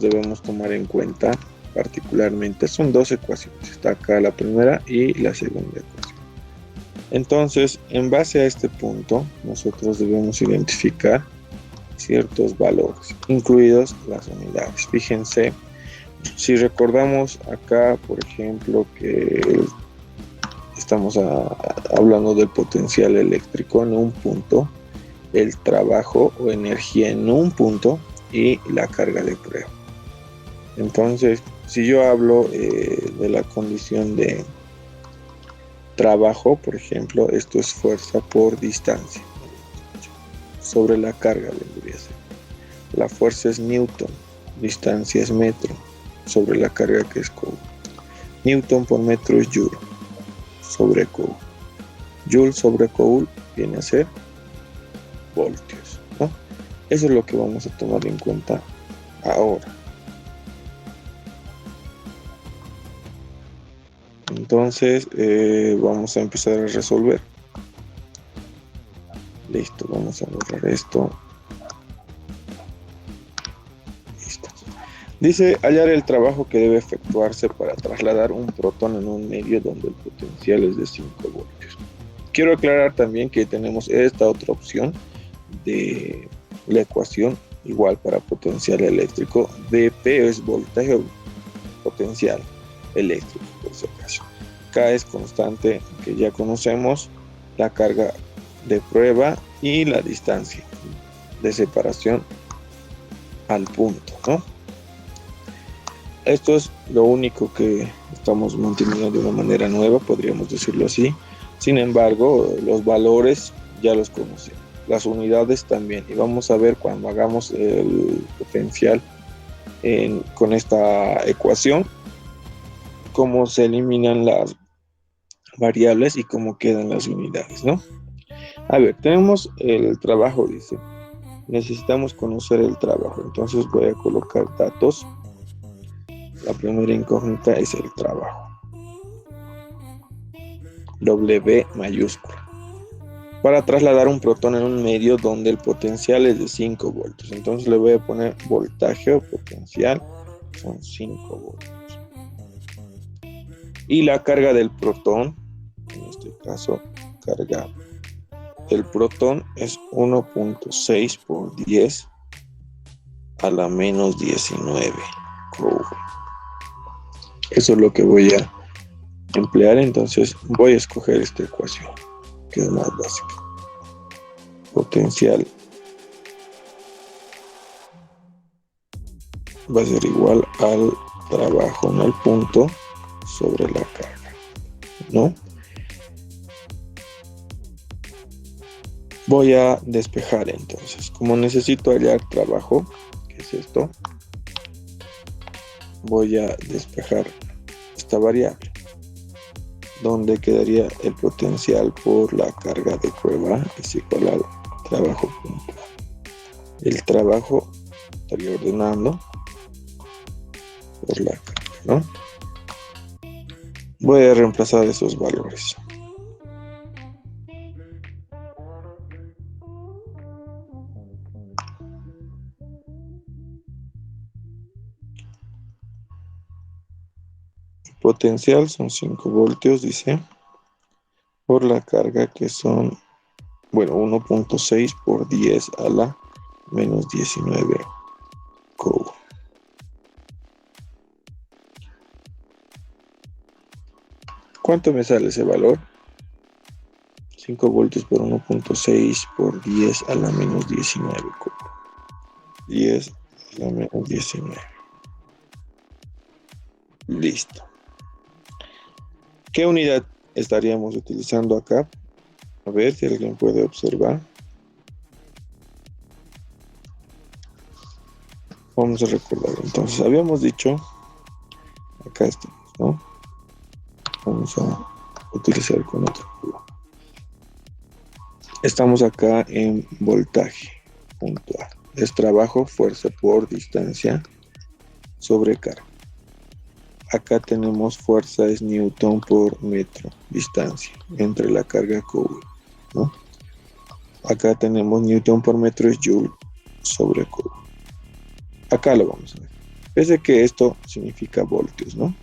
debemos tomar en cuenta particularmente son dos ecuaciones. Está acá la primera y la segunda ecuación. Entonces, en base a este punto, nosotros debemos identificar ciertos valores, incluidos las unidades. Fíjense, si recordamos acá, por ejemplo, que estamos hablando del potencial eléctrico en un punto, el trabajo o energía en un punto y la carga de prueba. Entonces, si yo hablo de la condición de trabajo, por ejemplo, esto es fuerza por distancia sobre la carga, vendría a ser. La fuerza es Newton, distancia es metro, sobre la carga que es Coulomb. Newton por metro es Joule sobre Coulomb. Joule sobre Coulomb viene a ser voltios, ¿no? Eso es lo que vamos a tomar en cuenta ahora. Entonces vamos a empezar a resolver. Listo, vamos a borrar esto. Listo. Dice hallar el trabajo que debe efectuarse para trasladar un protón en un medio donde el potencial es de 5 voltios. Quiero aclarar también que tenemos esta otra opción de la ecuación igual para potencial eléctrico. Vp es voltaje o potencial eléctrico, por si acaso. K es constante que ya conocemos, la carga de prueba y la distancia de separación al punto, ¿no? Esto es lo único que estamos manteniendo de una manera nueva, podríamos decirlo así. Sin embargo, los valores ya los conocemos, las unidades también, y vamos a ver cuando hagamos el potencial con esta ecuación cómo se eliminan las variables y cómo quedan las unidades, ¿no? A ver, tenemos el trabajo, dice. Necesitamos conocer el trabajo. Entonces voy a colocar datos. La primera incógnita es el trabajo. W mayúscula. Para trasladar un protón en un medio donde el potencial es de 5 voltios. Entonces le voy a poner voltaje o potencial. Son 5 voltios. Y la carga del protón, en este caso, carga del protón es 1.6 por 10 a la menos 19 Coulomb. Eso es lo que voy a emplear, entonces voy a escoger esta ecuación, que es más básica. Potencial va a ser igual al trabajo en el punto sobre la carga, ¿no? Voy a despejar entonces. Como necesito hallar trabajo, que es esto, voy a despejar esta variable, donde quedaría el potencial por la carga de prueba es igual al trabajo puntual. El trabajo estaría ordenando por la carga, ¿no? Voy a reemplazar esos valores. Potencial son 5 voltios, dice, por la carga que son, bueno, 1.6 por 10 a la menos 19 Coulomb. ¿Cuánto me sale ese valor? 5 voltios por 1.6 por 10 a la menos 19 Coulomb. 10 a la menos 19. Listo. ¿Qué unidad estaríamos utilizando acá? A ver si alguien puede observar. Vamos a recordar. Entonces, habíamos dicho, acá estamos, ¿no? Vamos a utilizar con otro color. Estamos acá en voltaje puntual. Es trabajo, fuerza por distancia sobre carga. Acá tenemos fuerza es Newton por metro, distancia, entre la carga Coulomb, ¿no? Acá tenemos Newton por metro es Joule sobre Coulomb. Acá lo vamos a ver. Pese que esto significa voltios, ¿no?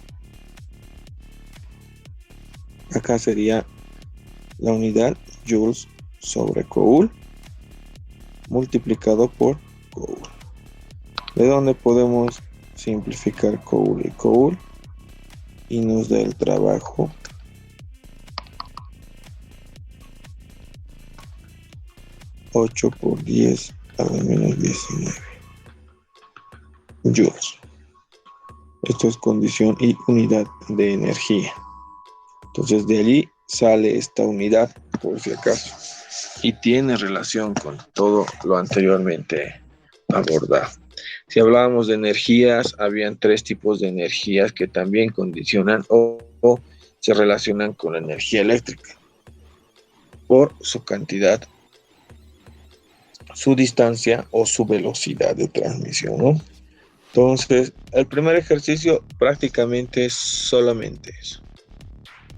Acá sería la unidad joules sobre Coul multiplicado por Coul. De donde podemos simplificar Coul y Coul y nos da el trabajo 8 por 10 a la menos 19 joules. Esto es condición y unidad de energía. Entonces de allí sale esta unidad, por si acaso, y tiene relación con todo lo anteriormente abordado. Si hablábamos de energías, habían 3 tipos de energías que también condicionan o se relacionan con la energía eléctrica por su cantidad, su distancia o su velocidad de transmisión, ¿no? Entonces, el primer ejercicio prácticamente es solamente eso.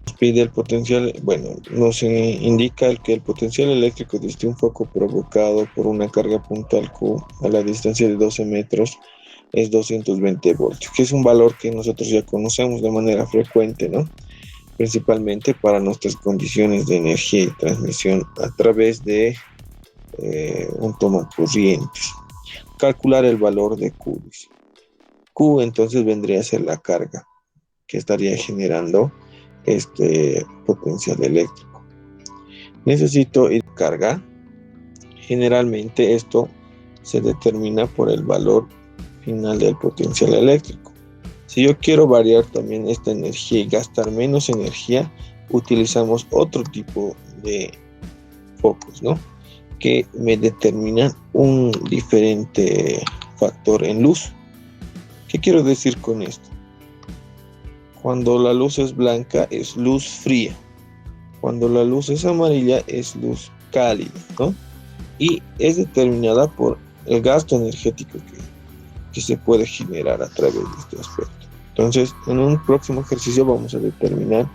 Nos pide el potencial, bueno, nos indica que el potencial eléctrico desde un foco provocado por una carga puntual Q a la distancia de 12 metros es 220 voltios, que es un valor que nosotros ya conocemos de manera frecuente, ¿no? Principalmente para nuestras condiciones de energía y transmisión a través de un tomacorrientes. Calcular el valor de Q. Q entonces vendría a ser la carga que estaría generando este potencial eléctrico. Necesito ir a carga. Generalmente esto se determina por el valor final del potencial eléctrico. Si yo quiero variar también esta energía y gastar menos energía, utilizamos otro tipo de focos, ¿no? Que me determinan un diferente factor en luz. ¿Qué quiero decir con esto? Cuando la luz es blanca es luz fría. Cuando la luz es amarilla es luz cálida, ¿no? Y es determinada por el gasto energético que se puede generar a través de este aspecto. Entonces, en un próximo ejercicio vamos a determinar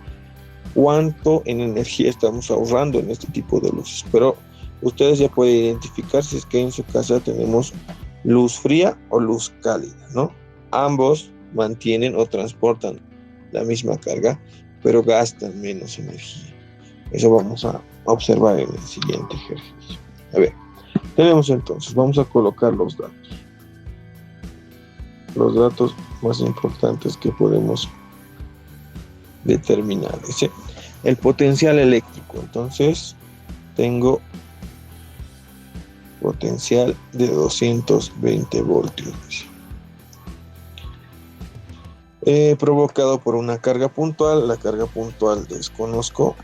cuánto en energía estamos ahorrando en este tipo de luces. Pero ustedes ya pueden identificar si es que en su casa tenemos luz fría o luz cálida, ¿no? Ambos mantienen o transportan la misma carga, pero gastan menos energía. Eso vamos a observar en el siguiente ejercicio. A ver, tenemos entonces, vamos a colocar los datos. Los datos más importantes que podemos determinar. ¿Sí? El potencial eléctrico. Entonces, tengo potencial de 220 voltios. Provocado por una carga puntual. La carga puntual desconozco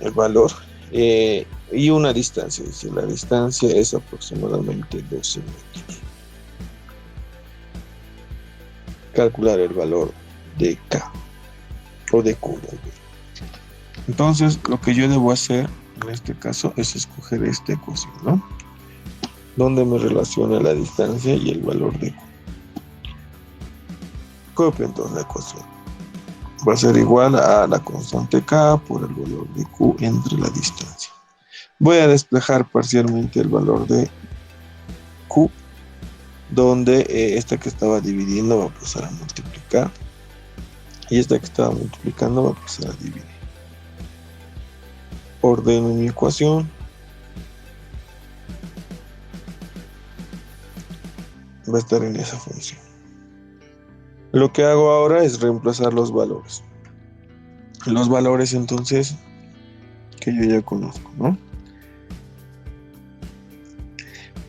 el valor. Y una distancia. Es decir, la distancia es aproximadamente 12 metros. Calcular el valor de K o de Q. Entonces, lo que yo debo hacer en este caso es escoger esta ecuación, ¿no? Donde me relaciona la distancia y el valor de Q. Copio entonces la ecuación. Va a ser igual a la constante K por el valor de Q entre la distancia. Voy a despejar parcialmente el valor de Q, donde esta que estaba dividiendo va a pasar a multiplicar y esta que estaba multiplicando va a pasar a dividir. Ordeno mi ecuación. Va a estar en esa función. Lo que hago ahora es reemplazar los valores. Los valores entonces que yo ya conozco, ¿no?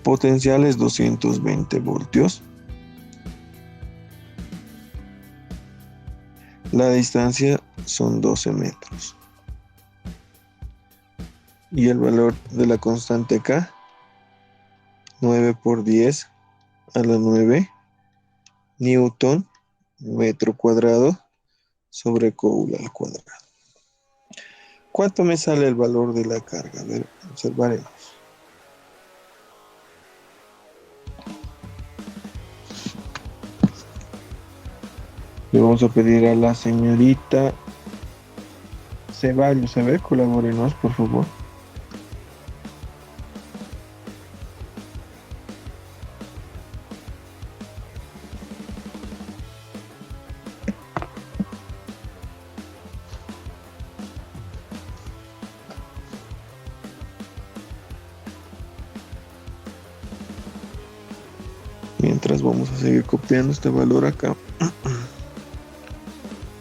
Potencial es 220 voltios. La distancia son 12 metros. Y el valor de la constante K, 9 por 10 a la 9 newton metro cuadrado sobre Coulomb al cuadrado. ¿Cuánto me sale el valor de la carga? A ver, observaremos. Le vamos a pedir a la señorita Ceballos, a ver, colabórenos, por favor. mientras vamos a seguir copiando este valor acá,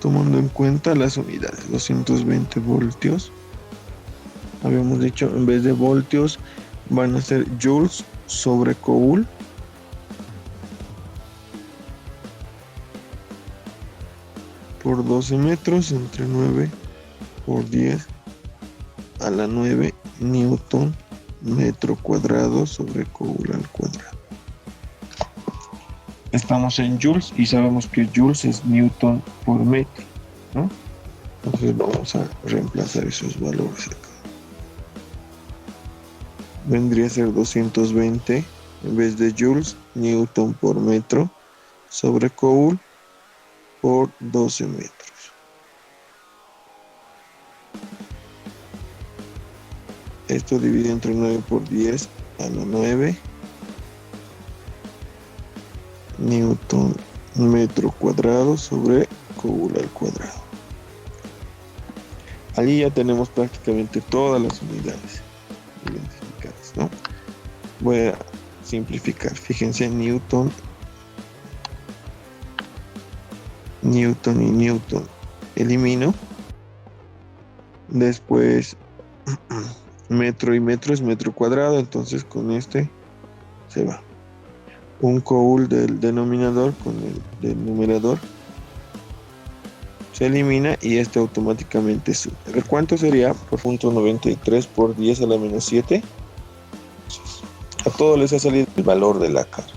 tomando en cuenta las unidades. 220 voltios. Habíamos dicho, en vez de voltios van a ser joules sobre coul. Por 12 metros, entre 9 por 10 a la 9 newton metro cuadrado sobre coul al cuadrado. Estamos en joules y sabemos que joules es newton por metro, ¿no? Entonces vamos a reemplazar esos valores acá. Vendría a ser 220 en vez de joules, newton por metro sobre coul por 12 metros. Esto divide entre 9 por 10 a la 9 newton metro cuadrado sobre coul al cuadrado. Allí ya tenemos prácticamente todas las unidades identificadas, ¿no? Voy a simplificar. Fíjense, newton y newton elimino. Después metro y metro es metro cuadrado, entonces con este se va. Un coul del denominador con el del numerador se elimina y este automáticamente sube. A ver, ¿cuánto sería? Por punto 93 por 10 a la menos 7. A todos les ha salido el valor de la carga.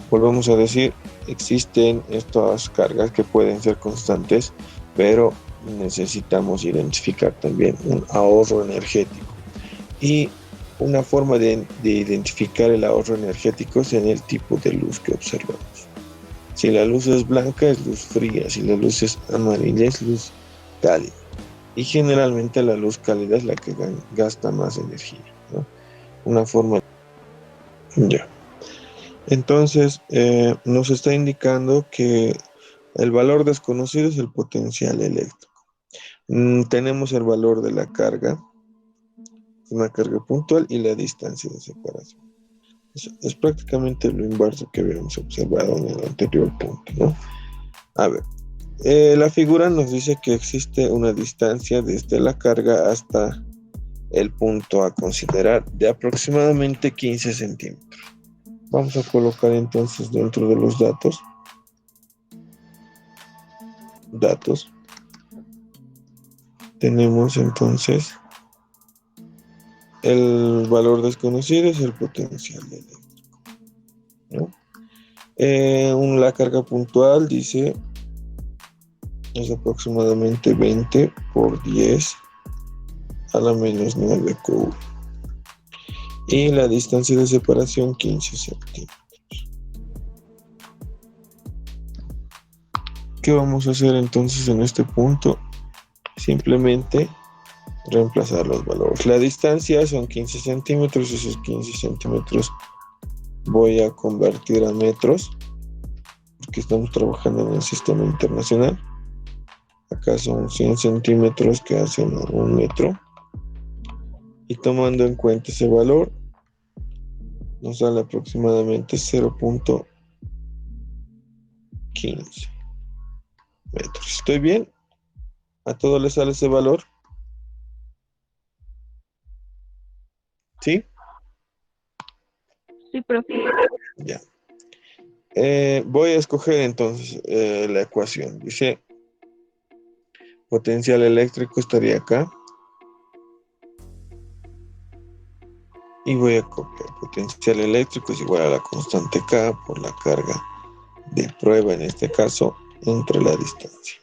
Volvemos a decir, existen estas cargas que pueden ser constantes, pero necesitamos identificar también un ahorro energético. Y una forma de identificar el ahorro energético es en el tipo de luz que observamos. Si la luz es blanca es luz fría, si la luz es amarilla es luz cálida. Y generalmente la luz cálida es la que gasta más energía, ¿no? Una forma... Ya. Entonces nos está indicando que el valor desconocido es el potencial eléctrico. Tenemos el valor de la carga, una carga puntual, y la distancia de separación. Es prácticamente lo inverso que habíamos observado en el anterior punto, ¿no? A ver, la figura nos dice que existe una distancia desde la carga hasta el punto a considerar de aproximadamente 15 centímetros. Vamos a colocar entonces dentro de los datos. Tenemos entonces el valor desconocido es el potencial eléctrico, ¿no? La carga puntual dice es aproximadamente 20 por 10 a la menos 9 coul. Y la distancia de separación 15 centímetros. ¿Qué vamos a hacer entonces en este punto? Simplemente reemplazar los valores. La distancia son 15 centímetros, esos 15 centímetros voy a convertir a metros, porque estamos trabajando en el sistema internacional. Acá son 100 centímetros que hacen 1 metro. Y tomando en cuenta ese valor, nos sale aproximadamente 0.15 metros. ¿Estoy bien? ¿A todos les sale ese valor? ¿Sí? Sí, profe. Ya. Voy a escoger entonces la ecuación. Dice, potencial eléctrico estaría acá. Y voy a copiar. Potencial eléctrico es igual a la constante K por la carga de prueba, en este caso, entre la distancia.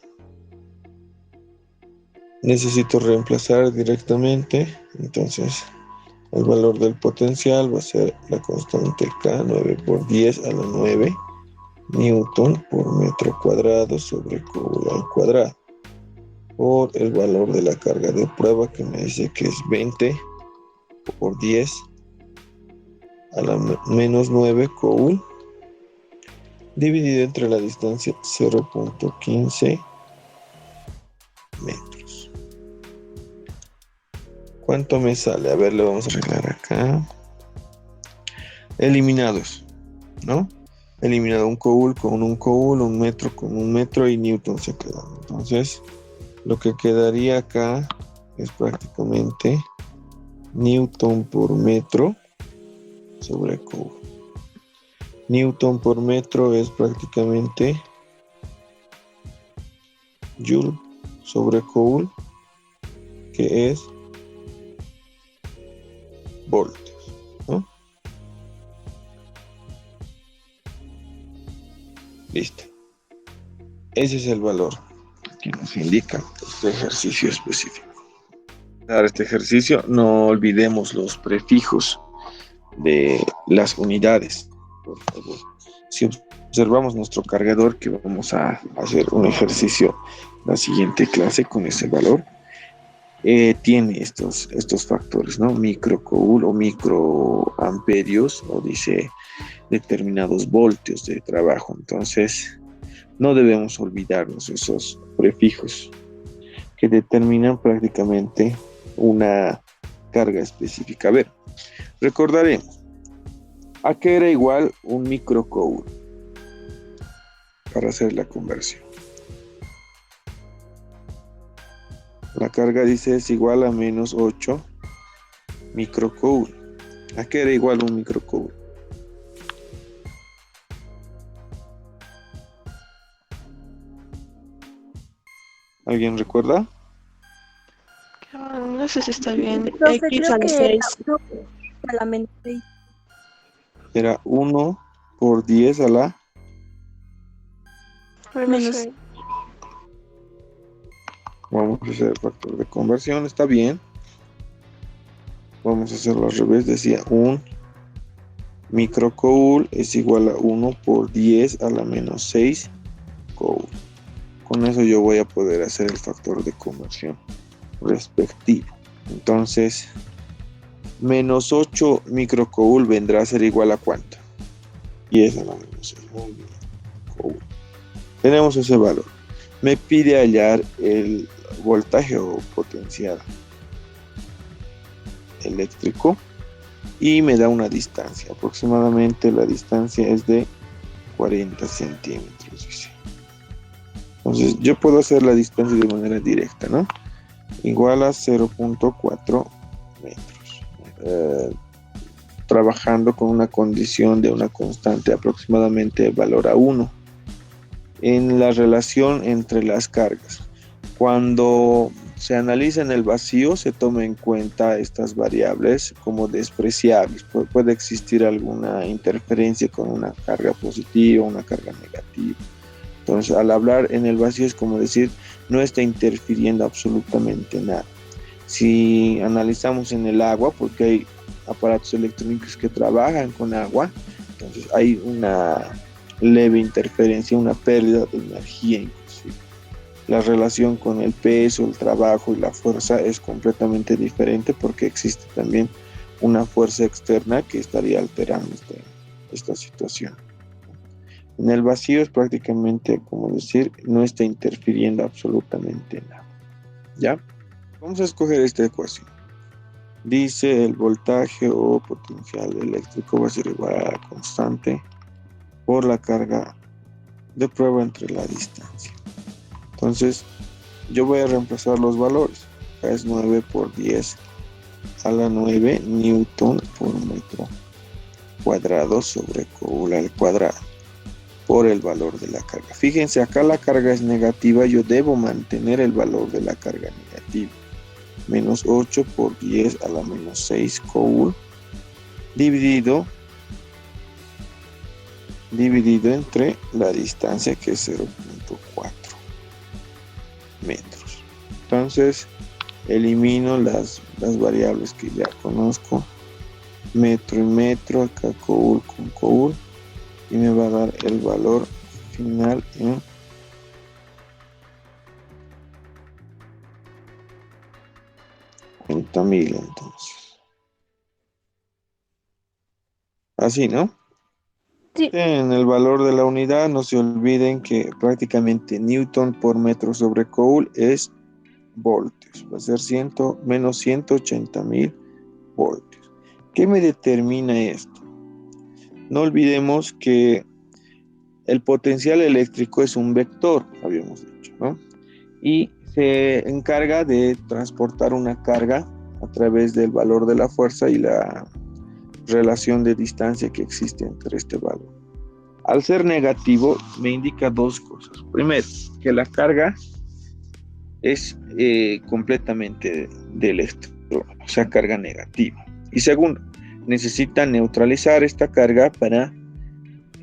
Necesito reemplazar directamente, entonces el valor del potencial va a ser la constante K, 9 por 10 a la 9 newton por metro cuadrado sobre coul al cuadrado, por el valor de la carga de prueba que me dice que es 20 por 10 a la menos 9 coul, dividido entre la distancia 0.15 metros. ¿Cuánto me sale? A ver, lo vamos a arreglar acá. Eliminados, ¿no? eliminado un coul con un coul, un metro con un metro y newton se queda. Entonces, lo que quedaría acá es prácticamente newton por metro sobre coul. Newton por metro es prácticamente joule sobre coul, que es voltios, ¿no? Listo. Ese es el valor que nos indica este ejercicio específico. Para este ejercicio no olvidemos los prefijos de las unidades, por favor. Si observamos nuestro cargador, que vamos a hacer un ejercicio la siguiente clase con ese valor, tiene estos factores, ¿no? Microcoul o microamperios, o dice determinados voltios de trabajo. Entonces, no debemos olvidarnos esos prefijos que determinan prácticamente una carga específica. A ver, recordaremos, ¿a qué era igual un microcoul para hacer la conversión? La carga dice es igual a menos 8 microcoul. ¿A qué era igual un microcoul? ¿Alguien recuerda? No sé si está bien. Profe, X creo a la que 6. a la menos 6. Era 1 por 10 a la... Menos. Vamos a hacer el factor de conversión, está bien. Vamos a hacerlo al revés, decía un microcoul es igual a 1 por 10 a la menos 6 coul. Con eso yo voy a poder hacer el factor de conversión respectivo. Entonces, menos 8 microcoul vendrá a ser igual a ¿cuánto? 10 a la menos 6. Muy bien. Coul. Tenemos ese valor. Me pide hallar el voltaje o potencial eléctrico y me da una distancia. Aproximadamente la distancia es de 40 centímetros, dice. Entonces yo puedo hacer la distancia de manera directa, ¿no? Igual a 0.4 metros. Trabajando con una condición de una constante aproximadamente valor a 1 en la relación entre las cargas. Cuando se analiza en el vacío, se toma en cuenta estas variables como despreciables. Puede existir alguna interferencia con una carga positiva o una carga negativa. Entonces, al hablar en el vacío es como decir, no está interfiriendo absolutamente nada. Si analizamos en el agua, porque hay aparatos electrónicos que trabajan con agua, entonces hay una leve interferencia, una pérdida de energía inclusive. La relación con el peso, el trabajo y la fuerza es completamente diferente porque existe también una fuerza externa que estaría alterando esta situación. En el vacío es prácticamente como decir, no está interfiriendo absolutamente nada. ¿Ya? Vamos a escoger esta ecuación. Dice el voltaje o potencial eléctrico va a ser igual a la constante por la carga de prueba entre la distancia. Entonces, yo voy a reemplazar los valores. Acá es 9 por 10 a la 9 newton por metro cuadrado sobre coul al cuadrado por el valor de la carga. Fíjense, acá la carga es negativa, yo debo mantener el valor de la carga negativa. Menos 8 por 10 a la menos 6 coul dividido entre la distancia que es 0.4 metros. Entonces elimino las variables que ya conozco, metro y metro, acá coul con coul, y me va a dar el valor final en 40.000. Entonces así, ¿no? Sí. En el valor de la unidad no se olviden que prácticamente newton por metro sobre coul es voltios, va a ser menos 180.000 voltios. ¿Qué me determina esto? No olvidemos que el potencial eléctrico es un vector, habíamos dicho, ¿no? Y se encarga de transportar una carga a través del valor de la fuerza y la relación de distancia que existe entre este valor. Al ser negativo, me indica dos cosas. Primero, que la carga es completamente de electrón, o sea, carga negativa. Y segundo, necesita neutralizar esta carga para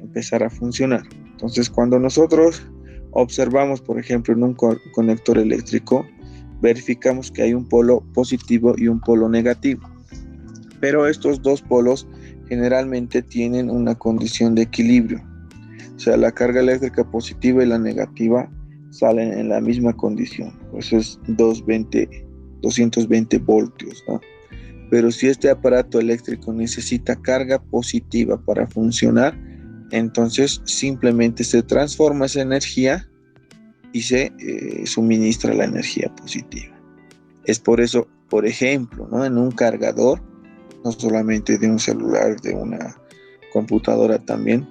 empezar a funcionar. Entonces, cuando nosotros observamos, por ejemplo, en un conector eléctrico, verificamos que hay un polo positivo y un polo negativo. Pero estos dos polos generalmente tienen una condición de equilibrio. O sea, la carga eléctrica positiva y la negativa salen en la misma condición. Eso es 220 voltios, ¿no? Pero si este aparato eléctrico necesita carga positiva para funcionar, entonces simplemente se transforma esa energía y se suministra la energía positiva. Es por eso, por ejemplo, ¿no? En un cargador, no solamente de un celular, de una computadora también,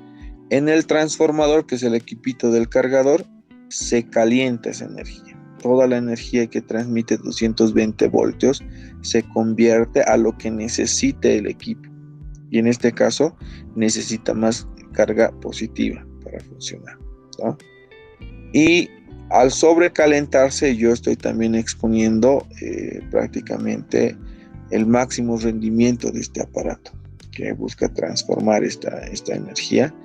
en el transformador, que es el equipito del cargador, se calienta esa energía. Toda la energía que transmite 220 voltios se convierte a lo que necesite el equipo. Y en este caso necesita más carga positiva para funcionar, ¿no? Y al sobrecalentarse, yo estoy también exponiendo prácticamente el máximo rendimiento de este aparato, que busca transformar esta energía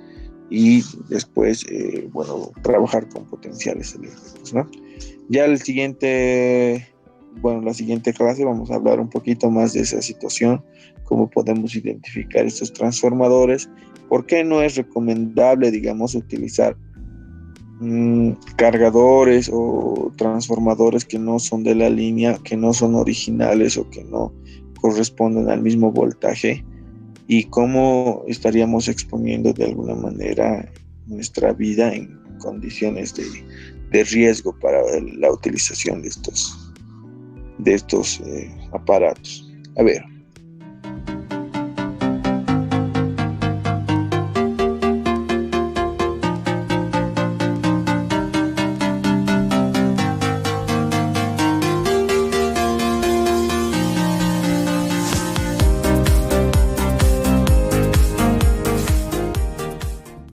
y después, trabajar con potenciales eléctricos, ¿no? Ya la siguiente clase vamos a hablar un poquito más de esa situación, cómo podemos identificar estos transformadores, por qué no es recomendable, digamos, utilizar cargadores o transformadores que no son de la línea, que no son originales o que no corresponden al mismo voltaje, y cómo estaríamos exponiendo de alguna manera nuestra vida en condiciones de riesgo para la utilización de estos aparatos. A ver,